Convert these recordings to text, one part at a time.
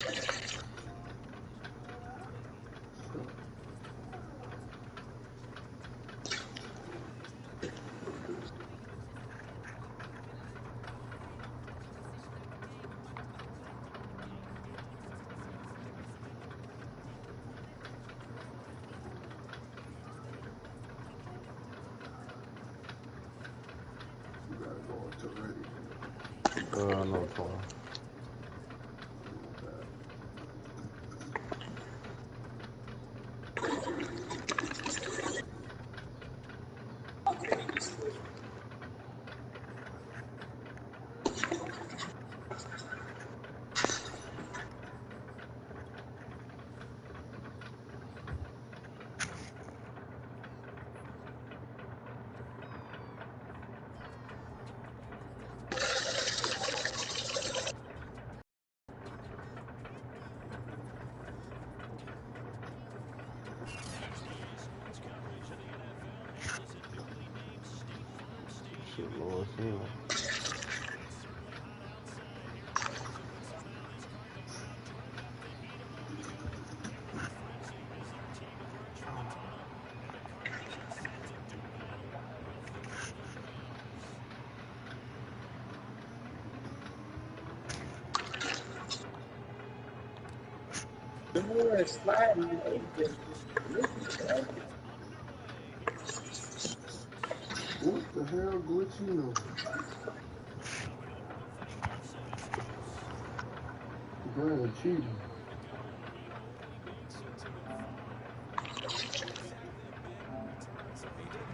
No problem. Lord, The more it's sliding, what the hell glitching? Brad cheating.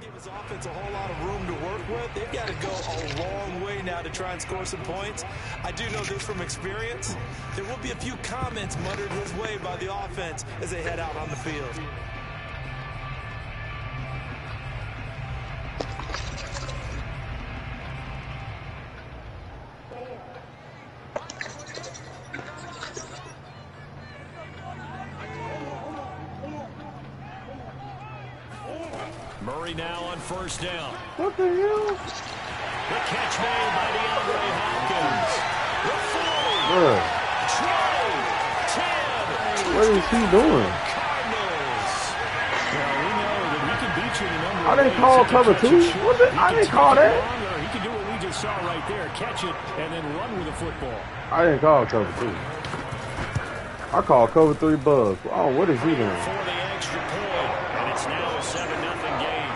Give his offense a whole lot of room to work with. They've got to go a long way now to try and score some points. I do know this from experience. There will be a few comments muttered his way by the offense as they head out on the field. Murray now on first down. What the hell? The catch made by DeAndre Hopkins. The 40, 20, 10. What is he doing? Cardinals. Well, we know that he can beat you in a number of I didn't ways. call cover two. Was it? I didn't call that. He can do what we just saw right there. Catch it and then run with the football. I didn't call cover two. I called cover 3 bugs. Oh, what is he doing? For the extra point, and it's now a 7-0 game.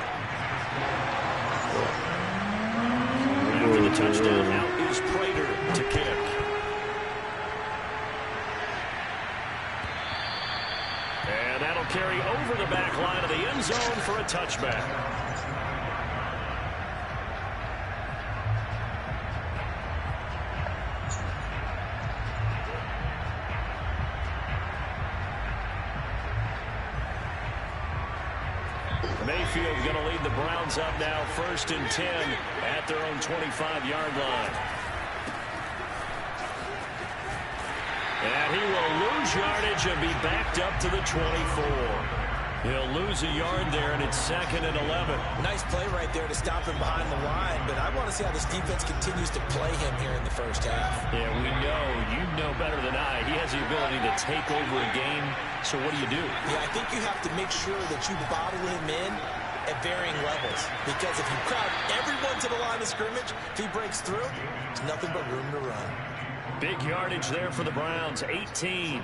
After the touchdown, now is Prater to kick. And that'll carry over the back line of the end zone for a touchback. Mayfield going to lead the Browns up now, 1st and 10 at their own 25-yard line. And he will lose yardage and be backed up to the 24. He'll lose a yard there, and it's 2nd and 11. Nice play right there to stop him behind the line, but I want to see how this defense continues to play him here in the first half. Yeah, we know, you know better than I, he has the ability to take over a game. So what do you do? Yeah, I think you have to make sure that you bottle him in at varying levels, because if you crowd everyone to the line of scrimmage, if he breaks through, there's nothing but room to run. Big yardage there for the Browns, 18.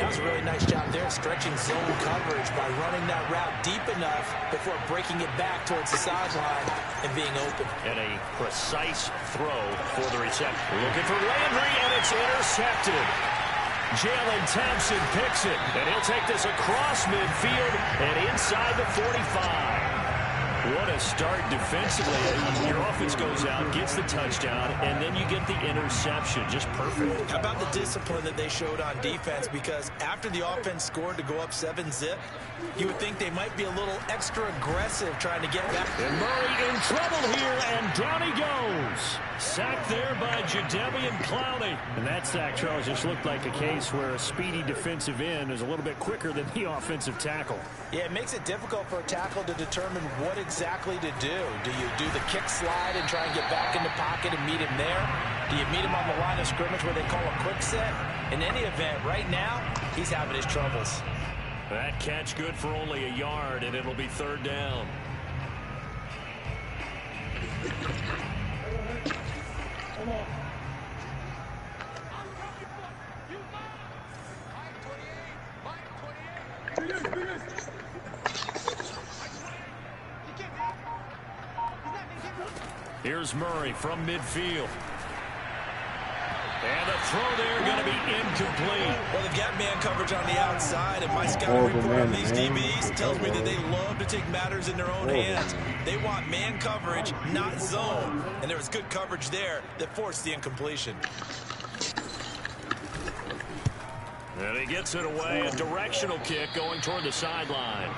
That was a really nice job there, stretching zone coverage by running that route deep enough before breaking it back towards the sideline and being open. And a precise throw for the reception. Looking for Landry, and it's intercepted. Jalen Thompson picks it, and he'll take this across midfield and inside the 45. What a start defensively. Your offense goes out, gets the touchdown, and then you get the interception. Just perfect. How about the discipline that they showed on defense? Because after the offense scored to go up 7-zip, you would think they might be a little extra aggressive trying to get back. And Murray in trouble here, and down he goes. Sacked there by Jadeveon Clowney. And that sack, Charles, just looked like a case where a speedy defensive end is a little bit quicker than the offensive tackle. Yeah, it makes it difficult for a tackle to determine what exactly to do. Do you do the kick slide and try and get back in the pocket and meet him there? Do you meet him on the line of scrimmage where they call a quick set? In any event, right now, he's having his troubles. That catch good for only a yard, and it'll be 3rd down. Here's Murray from midfield. And the throw there going to be incomplete. Well, they've got man coverage on the outside, and my scouting report on these DBs tells me that they love to take matters in their own hands. They want man coverage, not zone. And there was good coverage there that forced the incompletion. And he gets it away. A directional kick going toward the sideline.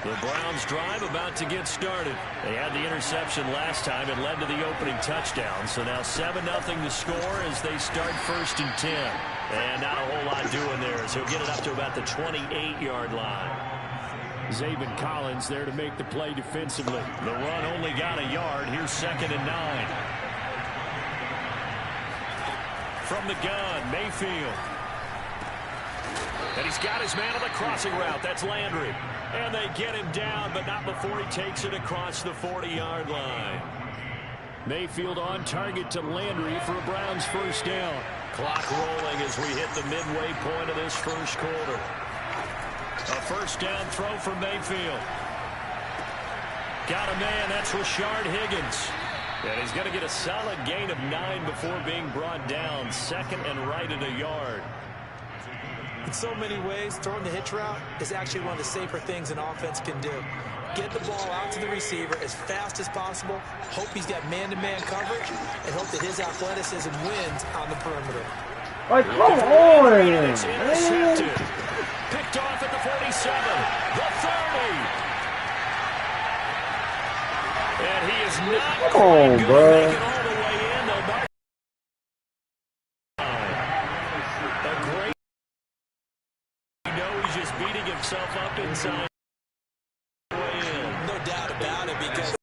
The Browns drive about to get started. They had the interception last time. It led to the opening touchdown. So now 7-0 to score as they start 1st and 10. And not a whole lot doing there as he'll get it up to about the 28-yard line. Zabin Collins there to make the play defensively. The run only got a yard. Here's 2nd and 9. From the gun, Mayfield. And he's got his man on the crossing route. That's Landry. And they get him down, but not before he takes it across the 40-yard line. Mayfield on target to Landry for a Browns 1st down. Clock rolling as we hit the midway point of this 1st quarter. A 1st down throw from Mayfield. Got a man, that's Rashard Higgins. And he's going to get a solid gain of 9 before being brought down. 2nd and right at a yard. In so many ways, throwing the hitch route is actually one of the safer things an offense can do. Get the ball out to the receiver as fast as possible, hope he's got man-to-man coverage, and hope that his athleticism wins on the perimeter. Like, come on, man. Picked off at the 47, the 30. And he is not quite good to make it all the way in. They'll mark a great. Just beating himself up inside. No doubt about it, because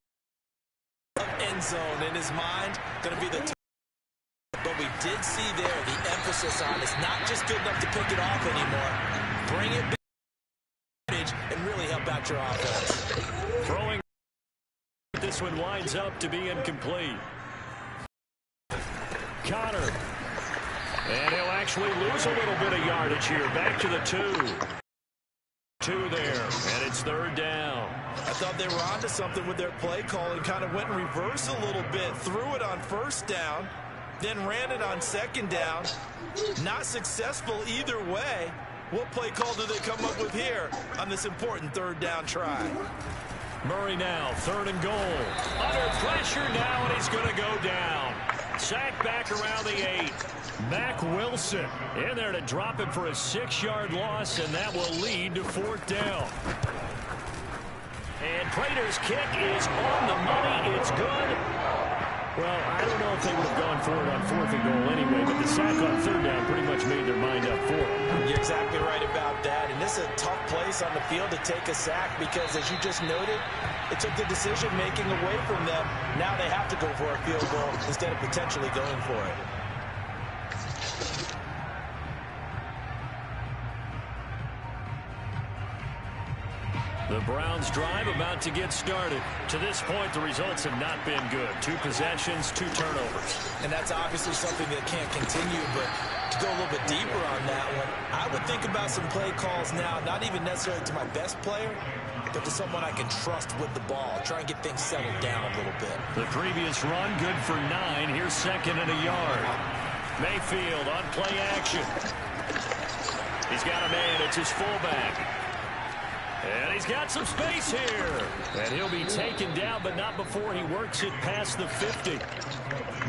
end zone in his mind going to be the top. But we did see there the emphasis on it's not just good enough to pick it off anymore. Bring it back and really help out your offense. Throwing. This one winds up to be incomplete. Connor. And he'll actually lose a little bit of yardage here. Back to the 2 there, and it's 3rd down. I thought they were onto something with their play call and kind of went in reverse a little bit. Threw it on 1st down, then ran it on 2nd down. Not successful either way. What play call do they come up with here on this important 3rd down try? Murray now, 3rd and goal. Under pressure now, and he's going to go down. Sacked back around the 8. Mack Wilson in there to drop it for a 6-yard loss, and that will lead to 4th down. And Prater's kick is on the money. It's good. Well, I don't know if they would have gone for it on 4th and goal anyway, but the sack on 3rd down pretty much made their mind up for it. You're exactly right about that. And this is a tough place on the field to take a sack because, as you just noted, it took the decision-making away from them. Now they have to go for a field goal instead of potentially going for it. The Browns drive about to get started. To this point, the results have not been good. 2 possessions, 2 turnovers. And that's obviously something that can't continue, but to go a little bit deeper on that one, I would think about some play calls now, not even necessarily to my best player, but to someone I can trust with the ball. Try and get things settled down a little bit. The previous run, good for 9. Here's 2nd and a yard. Mayfield on play action. He's got a man. It's his fullback. And he's got some space here. And he'll be taken down, but not before he works it past the 50.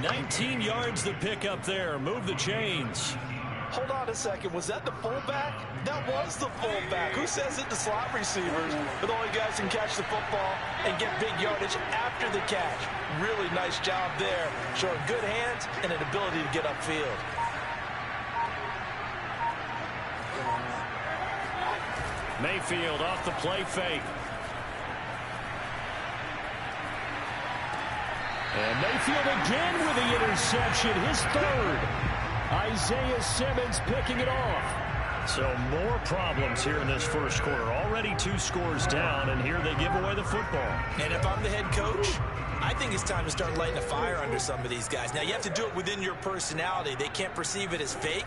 19 yards to pick up there. Move the chains. Hold on a second. Was that the fullback? That was the fullback. Who says it? The slot receivers. But the only guys can catch the football and get big yardage after the catch. Really nice job there. Showing good hands and an ability to get upfield. Mayfield off the play fake. And Mayfield again with the interception, his third. Isaiah Simmons picking it off. So more problems here in this first quarter. Already 2 scores down, and here they give away the football. And if I'm the head coach, I think it's time to start lighting a fire under some of these guys. Now, you have to do it within your personality. They can't perceive it as fake.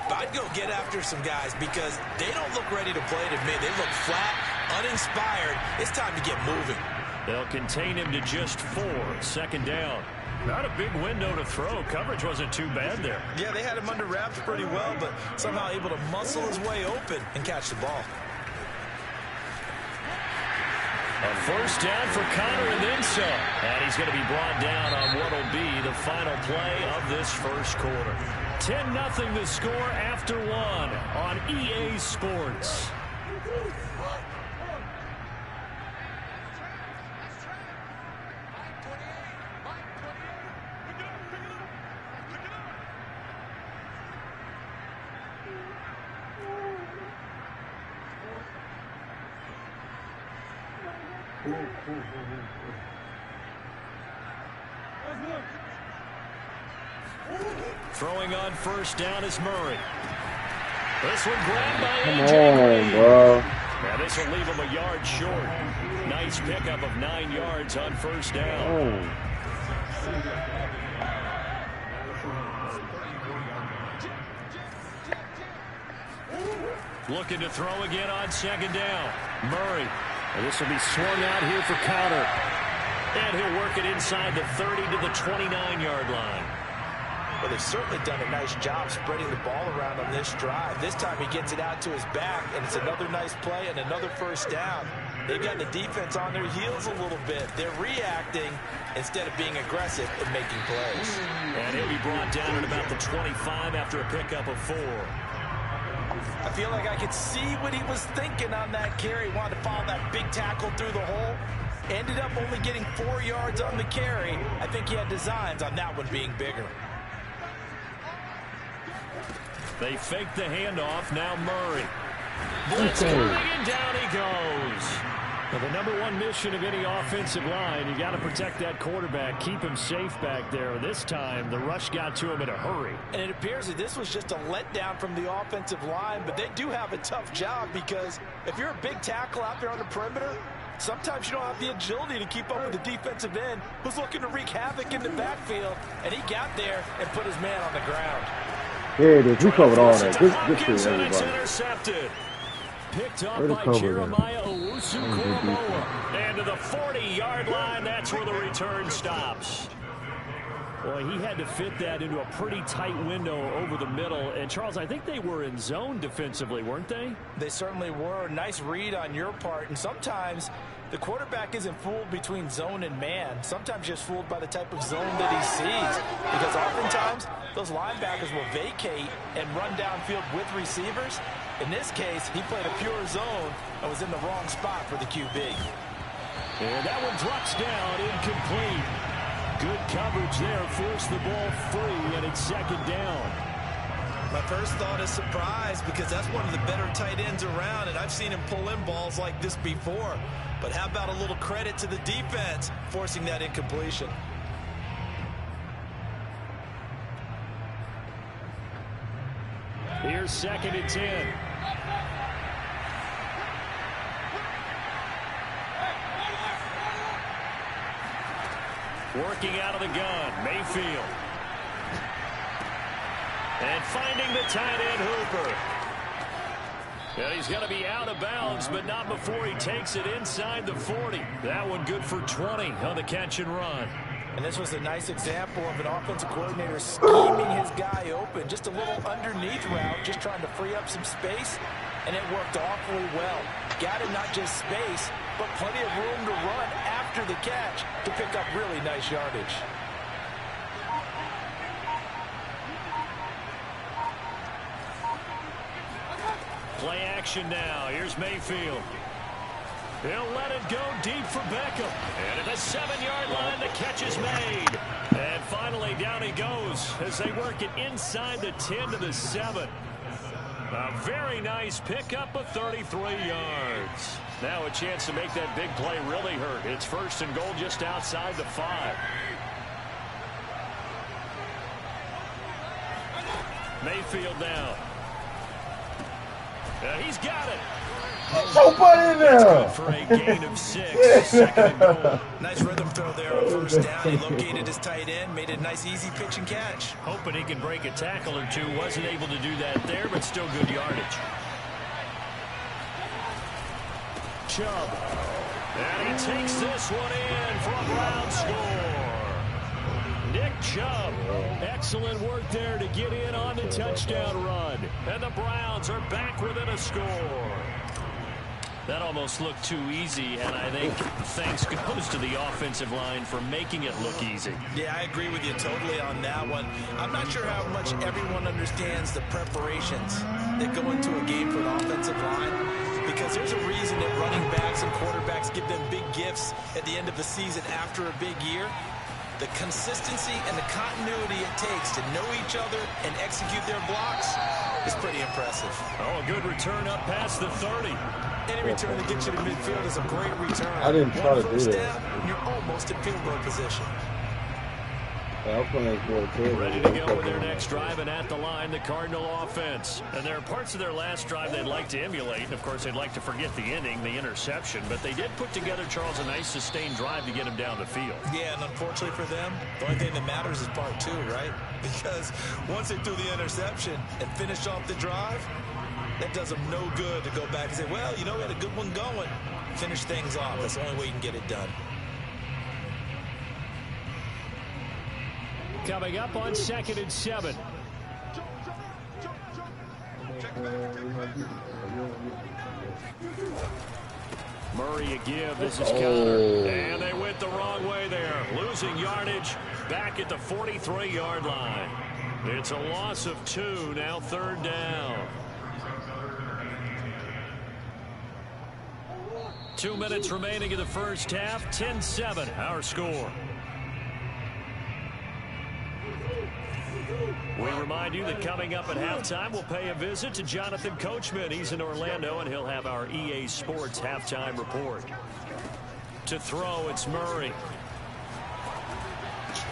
But I'd go get after some guys because they don't look ready to play to me. They look flat, uninspired. It's time to get moving. They'll contain him to just 4. Second down. Not a big window to throw. Coverage wasn't too bad there. Yeah, they had him under wraps pretty well, but somehow able to muscle his way open and catch the ball. A first down for Connor and then some. And he's going to be brought down on what will be the final play of this first quarter. 10-0 the score after 1 on EA Sports. Throwing on first down is Murray. This one grabbed by AJ. Bro. Now this will leave him a yard short. Nice pickup of 9 yards on first down. Looking to throw again on second down. Murray. And this will be swung out here for Connor. And he'll work it inside the 30 to the 29-yard line. Well, they've certainly done a nice job spreading the ball around on this drive. This time he gets it out to his back, and it's another nice play and another first down. They've got the defense on their heels a little bit. They're reacting instead of being aggressive and making plays. And he'll be brought down at about the 25 after a pickup of 4. I feel like I could see what he was thinking on that carry. Wanted to follow that big tackle through the hole. Ended up only getting 4 yards on the carry. I think he had designs on that one being bigger. They fake the handoff. Now Murray. Blitz coming, and down he goes. Well, the #1 mission of any offensive line, you got to protect that quarterback, keep him safe back there. This time, the rush got to him in a hurry. And it appears that this was just a letdown from the offensive line, but they do have a tough job because if you're a big tackle out there on the perimeter, sometimes you don't have the agility to keep up with the defensive end who's looking to wreak havoc in the backfield, and he got there and put his man on the ground. There it is. We covered all that. Good for And it's everybody. intercepted. Picked up by cover Jeremiah Owusu-Koramoah. And to the 40-yard line, that's where the return stops. Boy, he had to fit that into a pretty tight window over the middle. And, Charles, I think they were in zone defensively, weren't they? They certainly were. Nice read on your part. And sometimes the quarterback isn't fooled between zone and man. Sometimes just fooled by the type of zone that he sees. Because oftentimes those linebackers will vacate and run downfield with receivers. In this case, he played a pure zone and was in the wrong spot for the QB. And that one drops down, incomplete. Good coverage there, forced the ball free, and it's second down. My first thought is surprise because that's one of the better tight ends around, and I've seen him pull in balls like this before. But how about a little credit to the defense forcing that incompletion? Here's 2nd and 10. Working out of the gun, Mayfield. And finding the tight end, Hooper. And he's going to be out of bounds, but not before he takes it inside the 40. That one good for 20 on the catch and run. And this was a nice example of an offensive coordinator scheming his guy open. Just a little underneath route, just trying to free up some space, and it worked awfully well. Got him not just space, but plenty of room to run after the catch to pick up really nice yardage. Play action now. Here's Mayfield. He'll let it go deep for Beckham. And at the 7-yard line, the catch is made. And finally, down he goes as they work it inside the 10 to the 7. A very nice pickup of 33 yards. Now a chance to make that big play really hurt. It's 1st and goal just outside the 5. Mayfield now. He's got it. So put in there. For a gain of 6. Second and goal. Nice rhythm throw there on first down. He located his tight end, made it a nice, easy pitch and catch. Hoping he can break a tackle or two. Wasn't able to do that there, but still good yardage. Chubb. And he takes this one in for a Brown score. Nick Chubb. Excellent work there to get in on the touchdown run. And the Browns are back within a score. That almost looked too easy, and I think thanks goes to the offensive line for making it look easy. Yeah, I agree with you totally on that one. I'm not sure how much everyone understands the preparations that go into a game for an offensive line, because there's a reason that running backs and quarterbacks give them big gifts at the end of the season after a big year. The consistency and the continuity it takes to know each other and execute their blocks is pretty impressive. Oh, a good return up past the 30. Any return that gets you to midfield is a great return. I didn't try to do that. Down, you're almost in field goal position. Ready to go with their next drive, and at the line, the Cardinal offense. And there are parts of their last drive they'd like to emulate. And, of course, they'd like to forget the inning, the interception. But they did put together, Charles, a nice sustained drive to get him down the field. Yeah, and unfortunately for them, the only thing that matters is part 2, right? Because once they threw the interception and finished off the drive, that does them no good to go back and say, well, you know, we had a good one going. Finish things off. That's the only way you can get it done. Coming up on 2nd and 7. Murray a give. This is Connor. And they went the wrong way there. Losing yardage back at the 43-yard line. It's a loss of 2. Now 3rd down. 2 minutes remaining in the first half. 10-7 our score. We remind you that coming up at halftime, we'll pay a visit to Jonathan Coachman. He's in Orlando, and he'll have our EA Sports halftime report. To throw, it's Murray.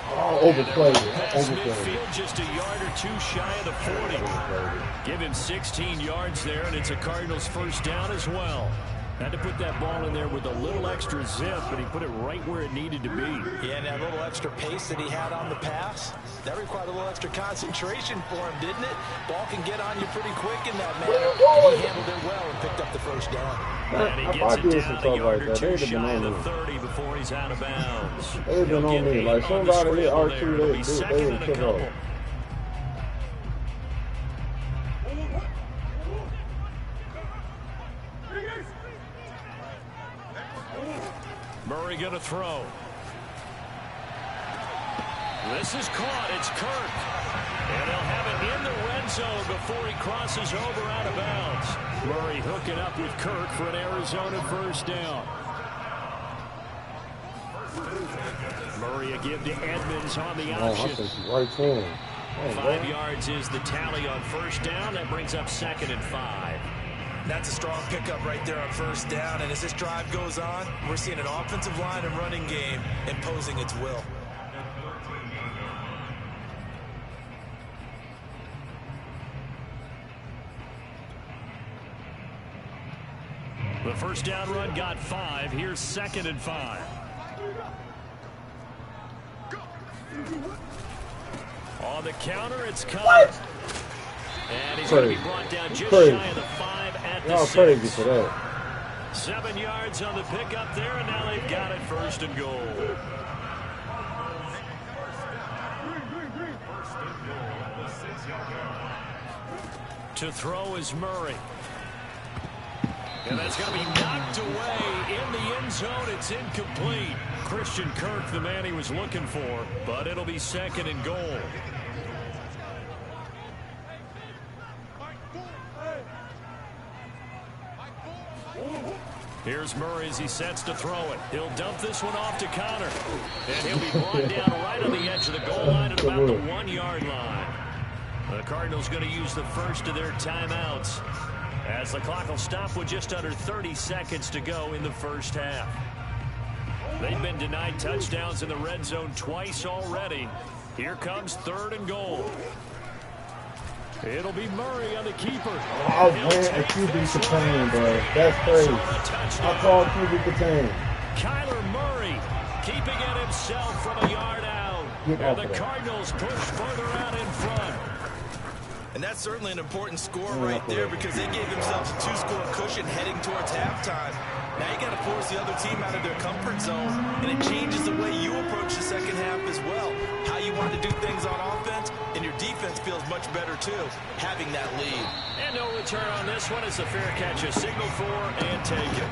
Oh, overplayed. Midfield, just a yard or 2 shy of the 40. Give him 16 yards there, and it's a Cardinals first down as well. Had to put that ball in there with a little extra zip, but he put it right where it needed to be. Yeah, and that little extra pace that he had on the pass, that required a little extra concentration for him, didn't it? Ball can get on you pretty quick in that manner. And he handled it well and picked up the first down. And he gets it down a yard or 2 shy of the 30 before he's out of bounds. They've been on me. Like somebody hit R2, they would kick off. Murray going to throw. This is caught. It's Kirk. And he'll have it in the red zone before he crosses over out of bounds. Murray hooking up with Kirk for an Arizona first down. Murray a give to Edmonds on the option. Right 5 yards is the tally on first down. That brings up 2nd and 5. That's a strong pickup right there on first down. And as this drive goes on, we're seeing an offensive line and running game imposing its will. The first down run got 5. Here's 2nd and 5. On the counter, it's Connor. And he's going to be brought down just shy of the 5 at the 6. Crazy for that. 7 yards on the pickup there, and now they've got it 1st and goal. To throw is Murray. And that's going to be knocked away in the end zone. It's incomplete. Christian Kirk, the man he was looking for, but it'll be 2nd and goal. Here's Murray as he sets to throw it. He'll dump this one off to Connor. And he'll be brought down right on the edge of the goal line at about the 1-yard line. The Cardinals going to use the first of their timeouts as the clock will stop with just under 30 seconds to go in the first half. They've been denied touchdowns in the red zone twice already. Here comes 3rd and goal. It'll be Murray on the keeper. I was playing a QB contain, bro. That's crazy. I called QB contain. Kyler Murray keeping it himself from a yard out. And the Cardinals push further out in front. And that's certainly an important score right there because they gave themselves a 2-score cushion heading towards halftime. Now you got to force the other team out of their comfort zone, and it changes the way you approach the second half as well. How you want to do things on offense, and your defense feels much better too, having that lead. And no return on this one as the fair catch is signaled for and taken.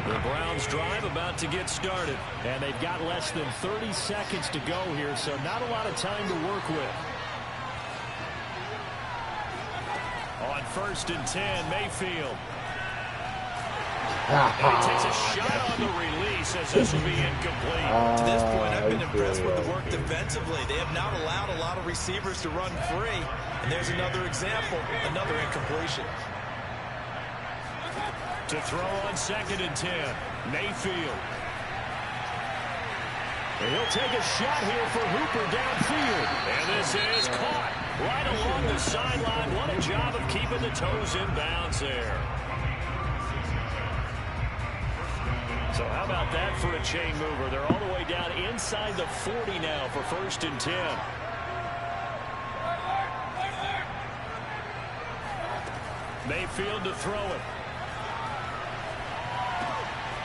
The Browns drive about to get started, and they've got less than 30 seconds to go here, so not a lot of time to work with. On 1st and 10, Mayfield. And he takes a shot on the release as this will be incomplete. To this point, I've been impressed with the work defensively. They have not allowed a lot of receivers to run free, and there's another example, another incompletion. To throw on 2nd and 10, Mayfield. And he'll take a shot here for Hooper downfield. And this is caught right along the sideline. What a job of keeping the toes in bounds there. So how about that for a chain mover? They're all the way down inside the 40 now for 1st and 10. Mayfield to throw it.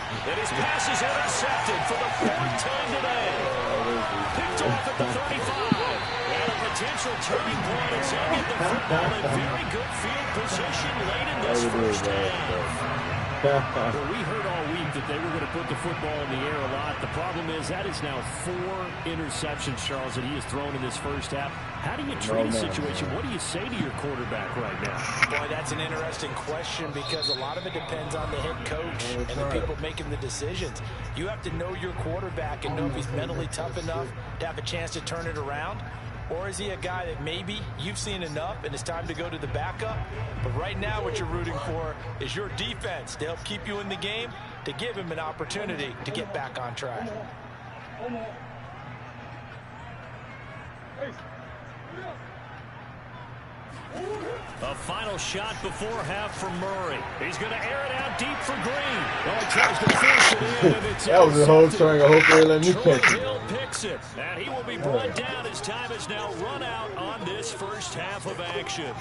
And his pass is intercepted for the 4th time today. Picked off at the 35. And a potential turning point as he'll get the football in very good field position late in this first half. Well, we heard all week that they were going to put the football in the air a lot. The problem is that is now 4 interceptions, Charles, that he has thrown in this first half. How do you treat a situation? What do you say to your quarterback right now? Boy, that's an interesting question because a lot of it depends on the head coach and the people making the decisions. You have to know your quarterback and know if he's mentally tough enough to have a chance to turn it around. Or is he a guy that maybe you've seen enough and it's time to go to the backup? But right now what you're rooting for is your defense to help keep you in the game, to give him an opportunity to get back on track. A final shot before half from Murray. He's going to air it out deep for Green. Oh, he tries to force it in, and it's that was a whole trying to hopefully let me catch it. Hill picks it, and he will be brought down as time is now run out on this first half of action.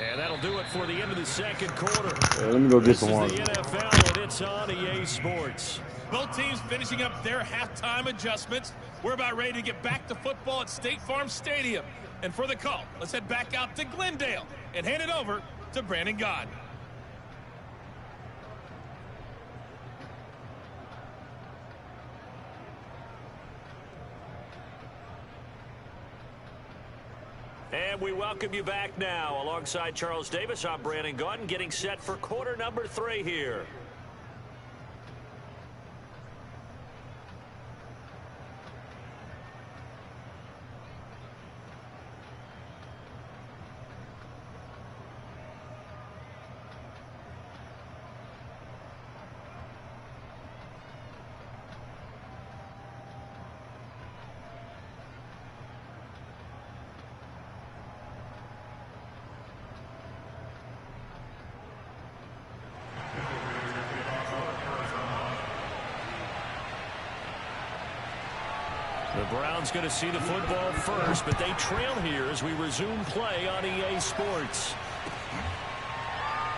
And that'll do it for the end of the second quarter. Yeah, let me go get some water. This is the NFL, and it's on EA Sports. Both teams finishing up their halftime adjustments. We're about ready to get back to football at State Farm Stadium. And for the call, let's head back out to Glendale and hand it over to Brandon Gaud. And we welcome you back now. Alongside Charles Davis, I'm Brandon Gaud, getting set for quarter number 3 here. The Browns going to see the football first, but they trail here as we resume play on EA Sports.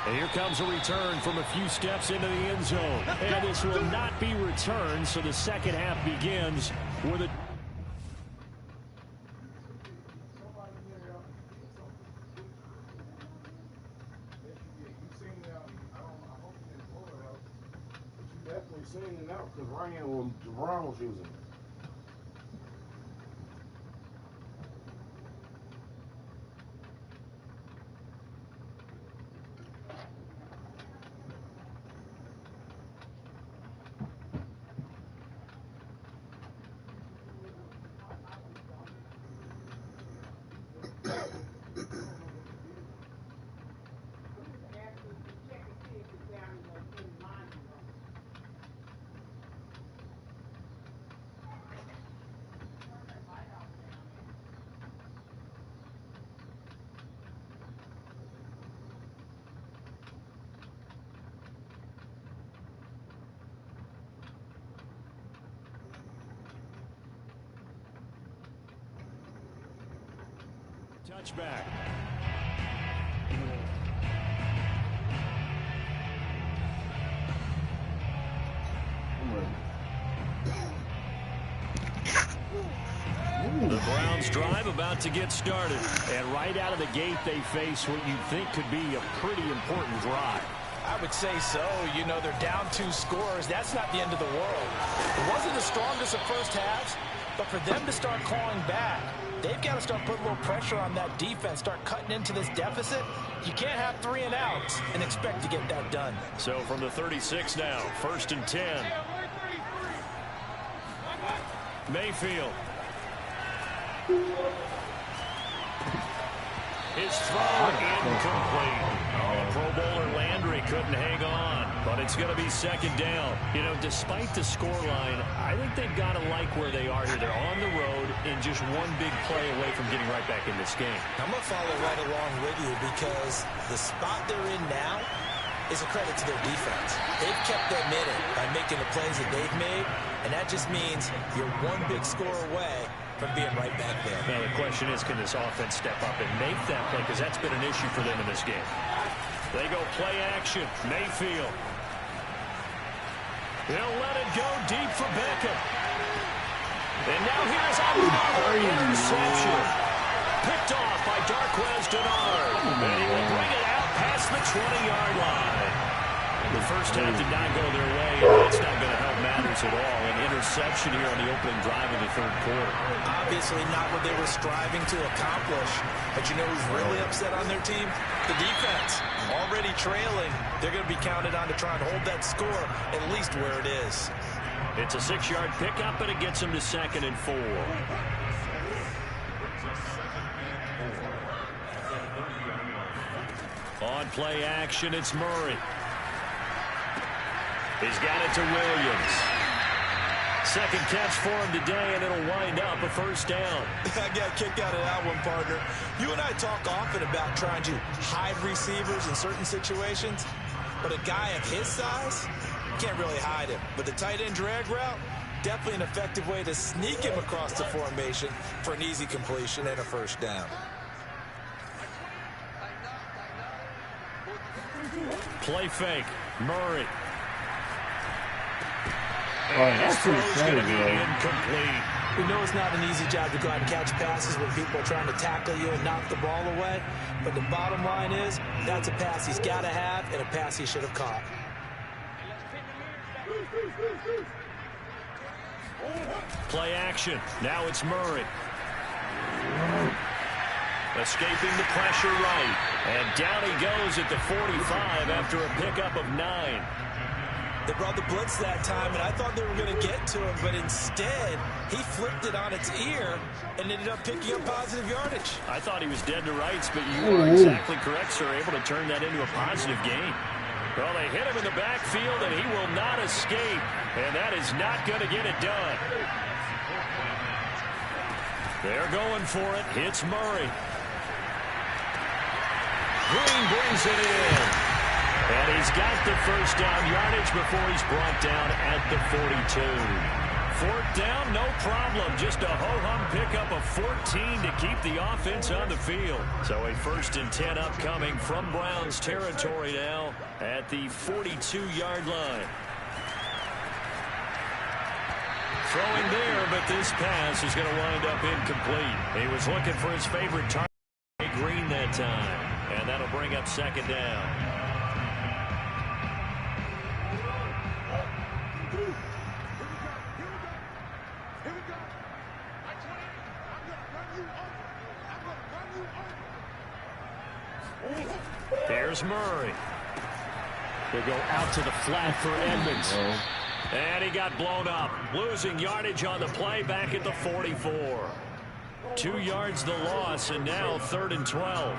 And here comes a return from a few steps into the end zone. And this will not be returned, so the second half begins with a... Definitely seen it out because Ryan was using it. touchback. The Browns drive about to get started. And right out of the gate, they face what you think could be a pretty important drive. I would say so. You know, they're down 2 scores. That's not the end of the world. It wasn't the strongest of first halves, but for them to start clawing back, they've got to start putting a little pressure on that defense, start cutting into this deficit. You can't have 3 and outs and expect to get that done. So from the 36 now, 1st and 10. Mayfield. His throw incomplete. Oh, Pro Bowler Landry couldn't hang on, but it's going to be 2nd down. You know, despite the scoreline, I think they've got to like where they are here. They're on the road and just one big play away from getting right back in this game. I'm going to follow right along with you because the spot they're in now is a credit to their defense. They've kept them in it by making the plays that they've made, and that just means you're one big score away from being right back there. Now the question is, can this offense step up and make that play? Because that's been an issue for them in this game. They go play action. Mayfield. They'll let it go deep for Beckham. And now here's another interception. Picked off by Darquez Denard. And he will bring it out past the 20-yard line. The first half did not go their way, and that's not going to help matters at all. An interception here on the opening drive of the 3rd quarter. Obviously not what they were striving to accomplish. But you know who's really upset on their team? The defense. Already trailing. They're going to be counted on to try and hold that score at least where it is. It's a 6-yard pickup, and it gets them to 2nd and 4. On play action, it's Murray. He's got it to Williams. 2nd catch for him today, and it'll wind up a 1st down. I got a kick out of that one, partner. You and I talk often about trying to hide receivers in certain situations, but a guy of his size, can't really hide him. But the tight end drag route, definitely an effective way to sneak him across the formation for an easy completion and a 1st down. Play fake. Murray. That's too Going to be incomplete. We know it's not an easy job to go out and catch passes when people are trying to tackle you and knock the ball away. But the bottom line is, that's a pass he's got to have and a pass he should have caught. Play action. Now it's Murray. Escaping the pressure right. And down he goes at the 45 after a pickup of 9. They brought the blitz that time, and I thought they were going to get to him, but instead, he flipped it on its ear and ended up picking up positive yardage. I thought he was dead to rights, but you are exactly correct, sir, able to turn that into a positive gain. Well, they hit him in the backfield, and he will not escape, and that is not going to get it done. They're going for it. Hits Murray. Green brings it in. And he's got the 1st down yardage before he's brought down at the 42. 4th down, no problem. Just a ho-hum pickup of 14 to keep the offense on the field. So a 1st and 10 upcoming from Browns territory now at the 42-yard line. Throwing there, but this pass is going to wind up incomplete. He was looking for his favorite target, Green, that time. And that'll bring up 2nd down. There's Murray. They go out to the flat for Edmonds. And he got blown up. Losing yardage on the play back at the 44. 2 yards the loss, and now 3rd and 12.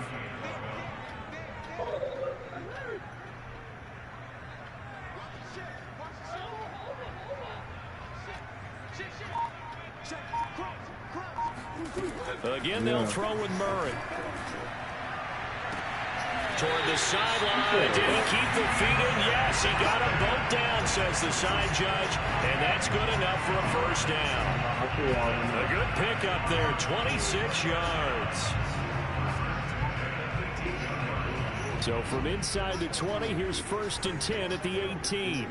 Again, they'll throw with Murray. Toward the sideline. Did he keep the feet in? Yes, he got them both down, says the side judge. And that's good enough for a 1st down. A good pickup there, 26 yards. So from inside the 20, here's 1st and 10 at the 18.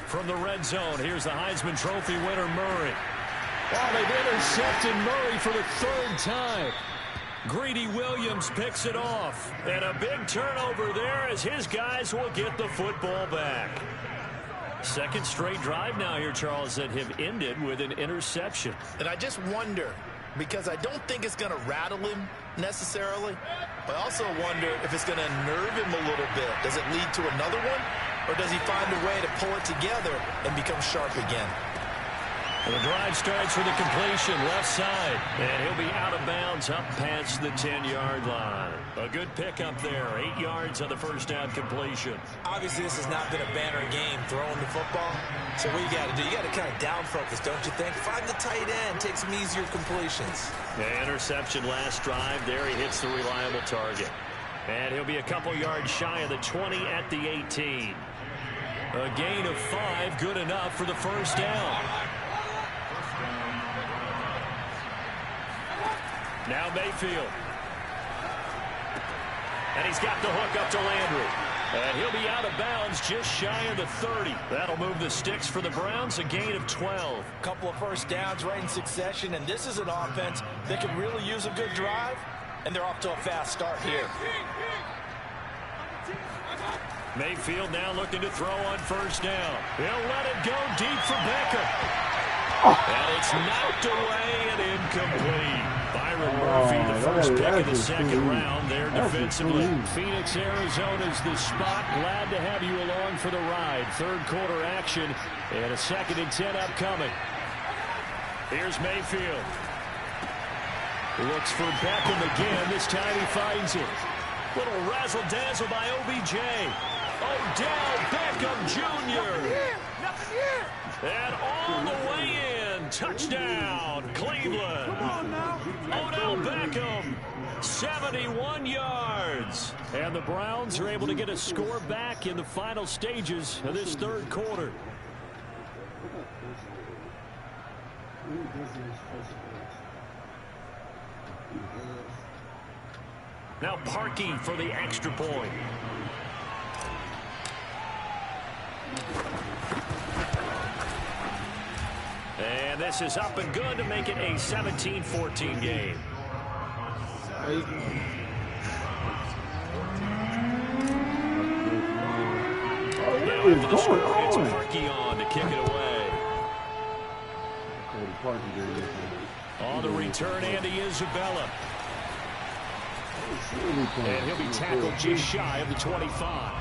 From the red zone, here's the Heisman Trophy winner, Murray. Oh, they've intercepted Murray for the 3rd time. Greedy Williams picks it off. And a big turnover there as his guys will get the football back. 2nd straight drive now here, Charles, that have ended with an interception. And I just wonder, because I don't think it's going to rattle him necessarily, but I also wonder if it's going to nerve him a little bit. Does it lead to another one? Or does he find a way to pull it together and become sharp again? And the drive starts with a completion left side. And he'll be out of bounds up past the 10-yard line. A good pickup there. 8 yards on the first down completion. Obviously, this has not been a banner game throwing the football. So what you got to do, you got to kind of down focus, don't you think? Find the tight end. Take some easier completions. The interception last drive. There he hits the reliable target. And he'll be a couple yards shy of the 20 at the 18. A gain of 5, good enough for the first down. Now Mayfield. And he's got the hook up to Landry. And he'll be out of bounds just shy of the 30. That'll move the sticks for the Browns, a gain of 12. Couple of first downs right in succession, and this is an offense that could really use a good drive, and they're off to a fast start here. Mayfield now looking to throw on first down. He'll let it go deep for Becker. And it's knocked away and incomplete. Byron Murphy, the first pick of the 2nd round there defensively. Phoenix, Arizona's the spot. Glad to have you along for the ride. 3rd quarter action and a 2nd and 10 upcoming. Here's Mayfield. Looks for Beckham again. This time he finds it. Little razzle-dazzle by OBJ. Odell Beckham Jr. And all the way in. Touchdown, Cleveland. Odell Beckham, 71 yards. And the Browns are able to get a score back in the final stages of this 3rd quarter. Now Parkey for the extra point. And this is up and good to make it a 17-14 game. Now after the score, it's Parkey on to kick it away. On the return, Andy Isabella. And he'll be tackled just shy of the 25.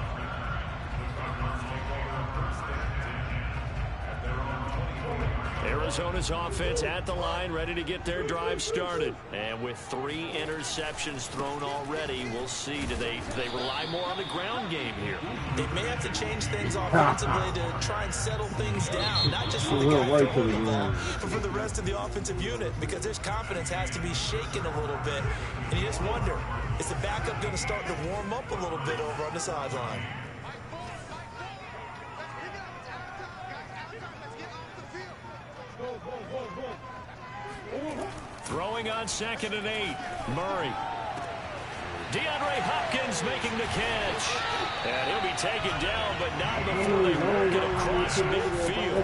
Arizona's offense at the line, ready to get their drive started. And with 3 interceptions thrown already, we'll see. Do they rely more on the ground game here? They may have to change things offensively to try and settle things down. Not just for the guy throwing the ball, but for the rest of the offensive unit, because his confidence has to be shaken a little bit. And you just wonder, is the backup going to start to warm up a little bit over on the sideline? Throwing on 2nd and 8. Murray. DeAndre Hopkins making the catch. And he'll be taken down, but not before they work it across midfield.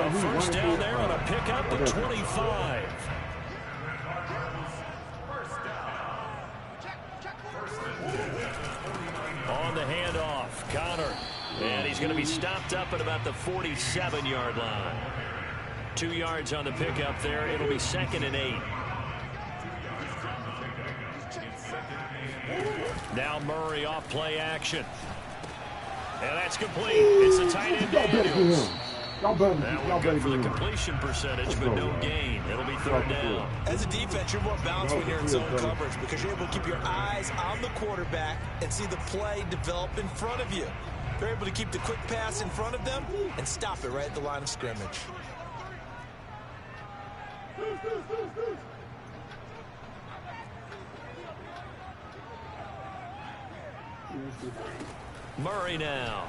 A first down there on a pickup of 25. On the handoff, Connor. And he's going to be stopped up at about the 47-yard line. 2 yards on the pickup there. It'll be 2nd and 8. Now Murray off play action. And that's complete. It's a tight end Daniels. That was good for the completion percentage, but no gain. It'll be 3rd down. As a defense, you're more balanced when you're in zone coverage because you're able to keep your eyes on the quarterback and see the play develop in front of you. They're able to keep the quick pass in front of them and stop it right at the line of scrimmage. Murray now.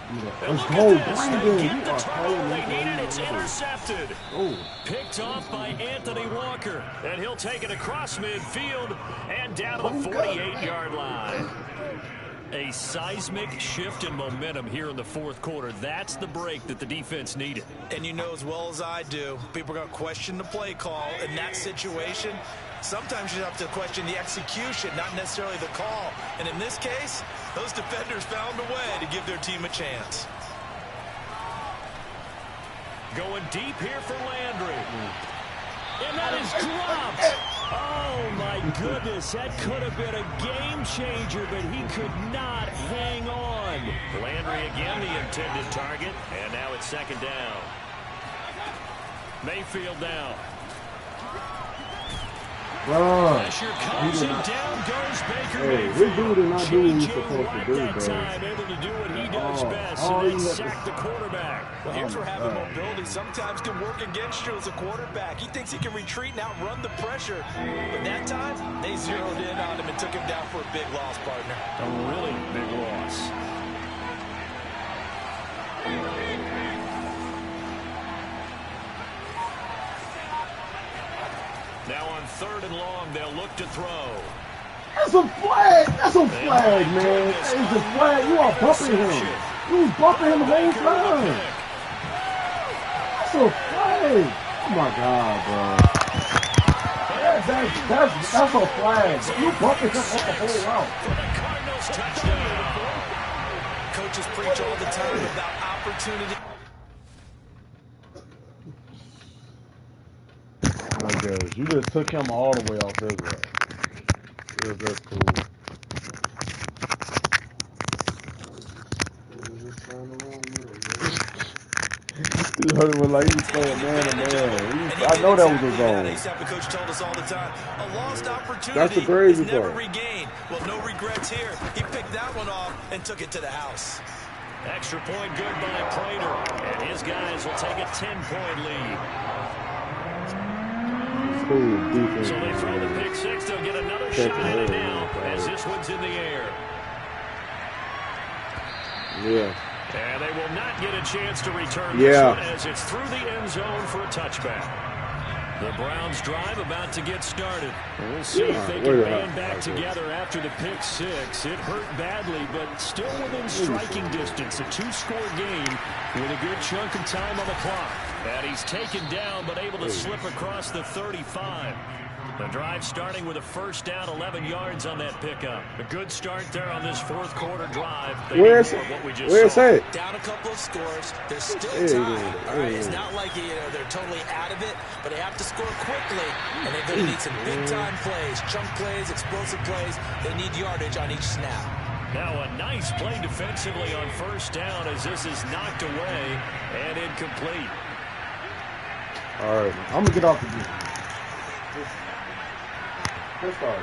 And Let's look go, at this. They Brandon. get You the are turnover they playing needed. It's intercepted. Oh. Picked off by Anthony Walker. And he'll take it across midfield and down to the 48-yard line. A seismic shift in momentum here in the fourth quarter. That's the break that the defense needed. And you know as well as I do, people are going to question the play call in that situation. Sometimes you have to question the execution, not necessarily the call. And in this case, those defenders found a way to give their team a chance. Going deep here for Landry. And that is dropped. Oh, my goodness. That could have been a game changer, but he could not hang on. Landry again, the intended target. And now it's second down. Mayfield now. Pressure comes and down goes Baker Mayfield. This dude is not doing what he's supposed to do, that bro. time, able to do what he does best, and then sack the quarterback. Well, here's where having mobility sometimes can work against you as a quarterback. He thinks he can retreat and outrun the pressure. But that time, they zeroed in on him and took him down for a big loss, partner. A really big loss. Now on 3rd and long, they'll look to throw. That's a flag. That's a flag, man. That is a flag. You are bumping him. You was bumping him the whole time. That's a flag. Oh my God, bro. That's a flag. You bumping him up the whole route. For the Cardinals touchdown. Coaches preach all the time about opportunity. I guess you just took him all the way off his route. Yeah, that's cool. You heard him like he was playing man to man. I know that was his own. The coach told us all the time, a lost opportunity That's the crazy is never part. regained. Well, no regrets here. He picked that one off and took it to the house. Extra point good by Prater. And his guys will take a 10-point lead. So they throw the pick six. They'll get another shot at it now as this one's in the air. Yeah. And they will not get a chance to return this one as it's through the end zone for a touchback. The Browns drive about to get started. We'll see if they can band back together after the pick six. It hurt badly, but still within striking distance. A 2-score game with a good chunk of time on the clock. And he's taken down, but able to slip across the 35. The drive starting with a first down, 11 yards on that pickup. A good start there on this fourth quarter drive. Where's it? Down a couple of scores. There's still time. All right, it's not like they're totally out of it, but they have to score quickly. And they're going to need some big-time plays, chunk plays, explosive plays. They need yardage on each snap. Now a nice play defensively on first down as this is knocked away and incomplete. All right, I'm going to get off the game. Let's start,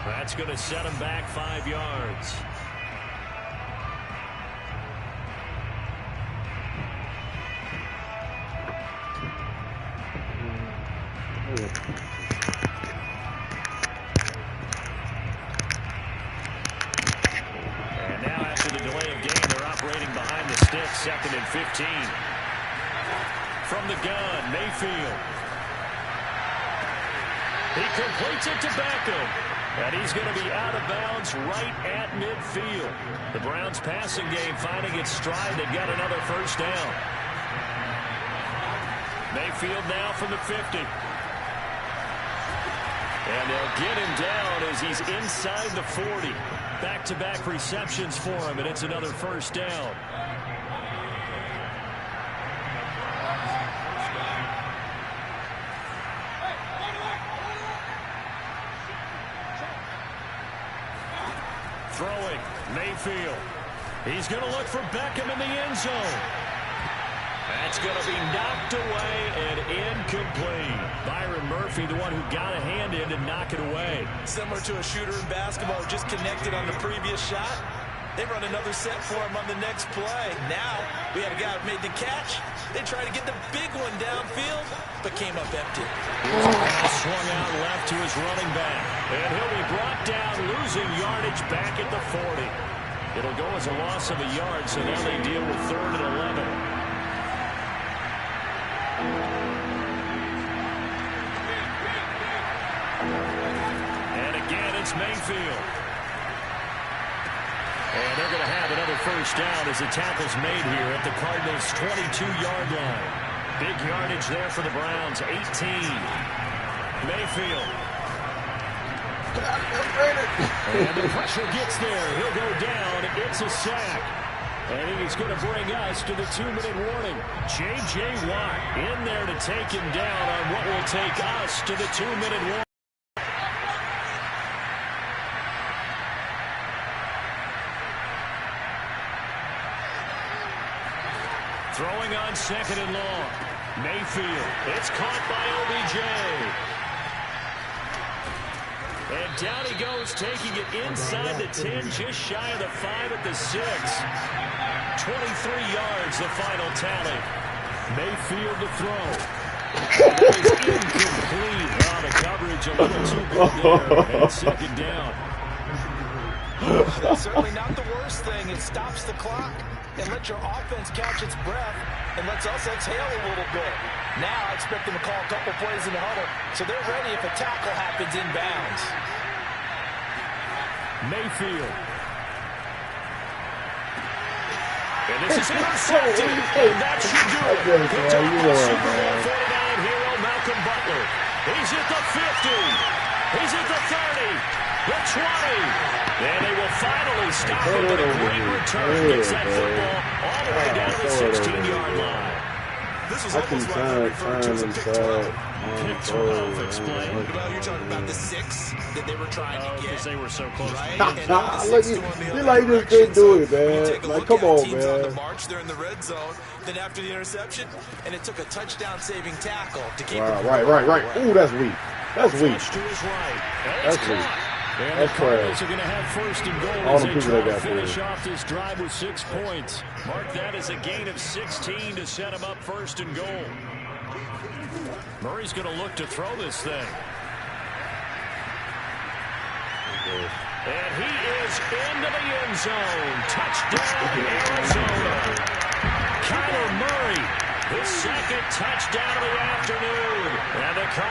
That's going to set him back 5 yards. And now after the delay of game, they're operating behind the sticks, 2nd and 15. From the gun, Mayfield. He completes it to Beckham. And he's going to be out of bounds right at midfield. The Browns passing game finding its stride. They've got another first down. Mayfield now from the 50. And they'll get him down as he's inside the 40. Back-to-back receptions for him, and it's another first down. Throwing, Mayfield. He's going to look for Beckham in the end zone. That's going to be knocked away and incomplete. Byron Murphy, the one who got a hand in to knock it away. Similar to a shooter in basketball who just connected on the previous shot. They run another set for him on the next play. Now, we had a guy who made the catch. They tried to get the big one downfield, but came up empty. Swung out left to his running back. And he'll be brought down, losing yardage back at the 40. It'll go as a loss of a yard, so now they deal with 3rd and 11. And again, it's Mayfield. And they're going to have another first down as the tackle's made here at the Cardinals' 22-yard line. Big yardage there for the Browns, 18. Mayfield. And the pressure gets there. He'll go down. It's a sack. And he's going to bring us to the 2-minute warning. J.J. Watt in there to take him down on what will take us to the 2-minute warning. Throwing on 2nd and long. Mayfield. It's caught by OBJ. And down he goes, taking it inside the 10, just shy of the 5 at the 6. 23 yards, the final tally. Mayfield to throw. That is incomplete. Oh, the coverage a little too good there. And 2nd down. That's certainly not the worst thing. It stops the clock and lets your offense catch its breath and lets us exhale a little bit. Now I expect them to call a couple plays in the huddle, so they're ready if a tackle happens inbounds. Mayfield. And this is intercepted. And that should do it. Picked up by Super Bowl 49 hero Malcolm Butler. He's at the 50. He's at the 30. The 20. And they will finally stop him, but a great return gets that football all the way down to the 16-yard line. This was almost like I referred to as a pick 12. Pick 12, explain. Well, you're talking about the 6 that they were trying to get. Because they were so close. Right? Look, you like just couldn't do it, man. Like, come on, teams on the man. march, they're in the red zone. Then after the interception, and it took a touchdown-saving tackle to keep Right. Ooh, that's weak. That's weak. To his right. That's weak. And That's the Cardinals are going to have 1st and goal all as the they people try they to got finish there. off this drive with 6 points. Mark that as a gain of 16 to set him up 1st and goal. Murray's going to look to throw this thing. And he is into the end zone. Touchdown, Arizona. Kyler Murray, his 2nd touchdown of the afternoon. And the